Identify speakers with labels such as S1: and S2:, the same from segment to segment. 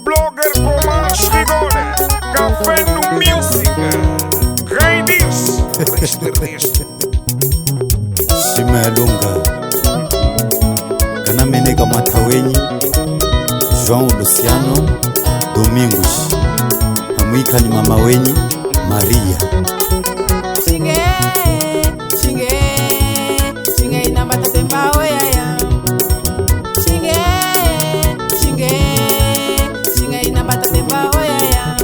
S1: blogger como Chigone, Café no Music, Rei diz, resto.
S2: Shima ya Lunga, Kana Menega Matawenyi, João Luciano Domingos, Hamwika ni mama wenyi Maria.
S3: Shinge inambata temba oyaya. Shinge inambata temba oyaya.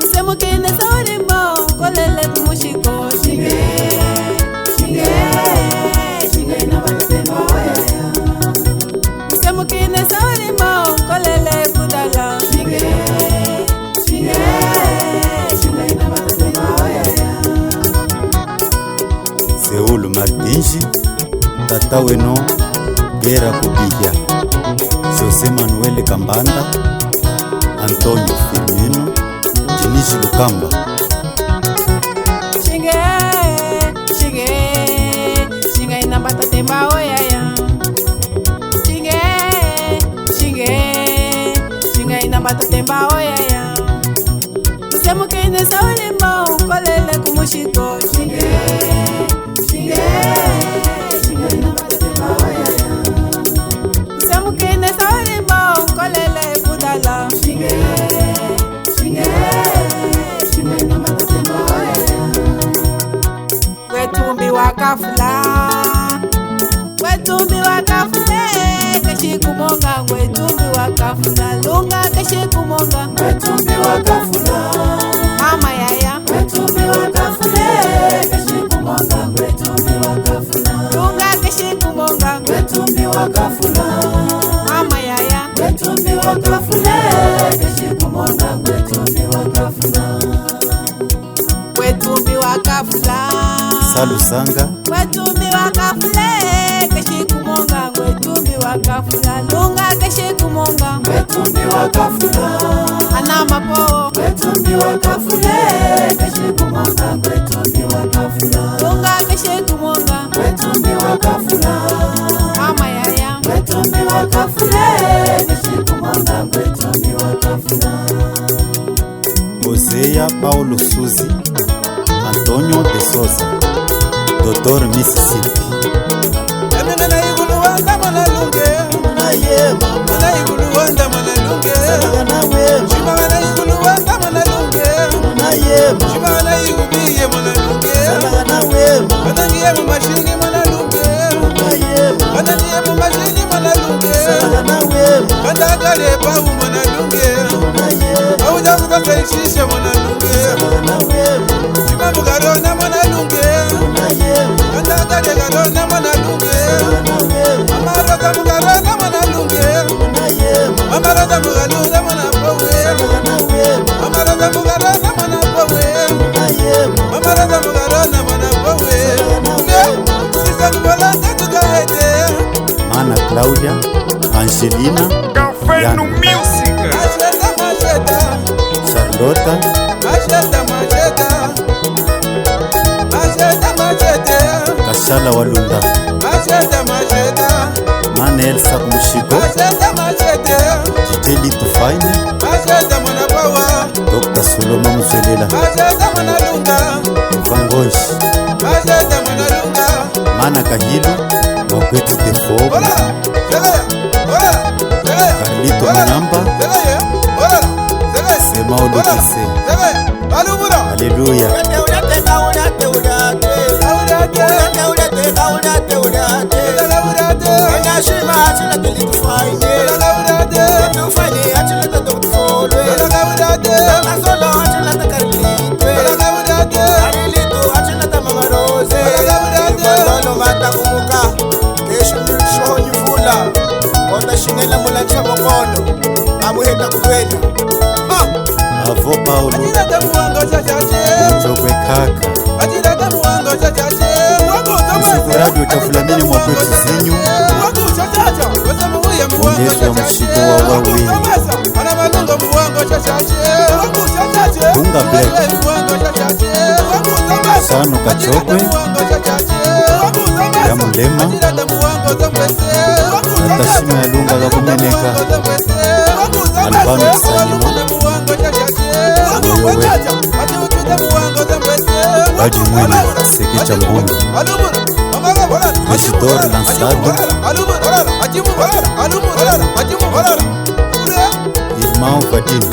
S3: Usemukine saurimbo kolele kumushiko. Shinge inambata temba oyaya. Usemukine saurimbo kolele kudala. Shinge inambata temba oyaya.
S2: Seulu Martinji, Tata Weno Gera Kubija, Jose Manuel Kambanda, Antonio Firmino, Jinishi Lukamba.
S3: Shinge inambata temba oyaya. Shinge inambata temba oyaya. Usemukine saurimbo kolele kumushiko. Shinge inambata temba oyaya. Usemukine saurimbo kolele kudala. Shinge inambata temba oyaya. Wetumbi wakafula keshikumonga. Wetumbi wakafula lunga keshikumonga. Wetumbi wakafula mama yaya. Wetumbi wakafula keshikumonga. Wetumbi wakafula lunga keshikumonga. Wetumbi wakafula mama yaya. Wetumbi wakafula keshikumonga. Wetumbi wakafula. Wetumbi wakafula
S2: Salu Sanga,
S3: wetumbi wakafula keshikumonga. Wetumbi wakafula lunga keshikumonga. Wetumbi wakafula anama po. Wetumbi wakafula keshikumonga. Wetumbi wakafula lunga keshikumonga. Wetumbi wakafula mama yaya. Wetumbi wakafula keshikumonga. Wetumbi wakafula
S2: Hosea Paulo Suzi, Antonio de Souza, Dr. Mississippi. Mana Claudia, Angelina,
S1: Café no Music,
S2: Charlotte, Kashala Walunda, Mana Elsa Mushiko, Jiteli Tufaine, Dr. Solomon Muzelela, Vangosh, Mana Kahilu, Mokwetu Tefogo, Carlito Manamba, Sema Olotise. Hallelujah. Avo Paulo, Njokwe Kaka, Msukuraji utafulamini mwakwetu zinyu, Onyesha mshiko wa wawili, Bunga Black, Sano Kachokwe, ya Mulema, Natashima ya Lunga Gakumeneka, Albano Salima Moyowe Badi Mwini Sekecha Mbungu Isidore Lansado Irmão Fadini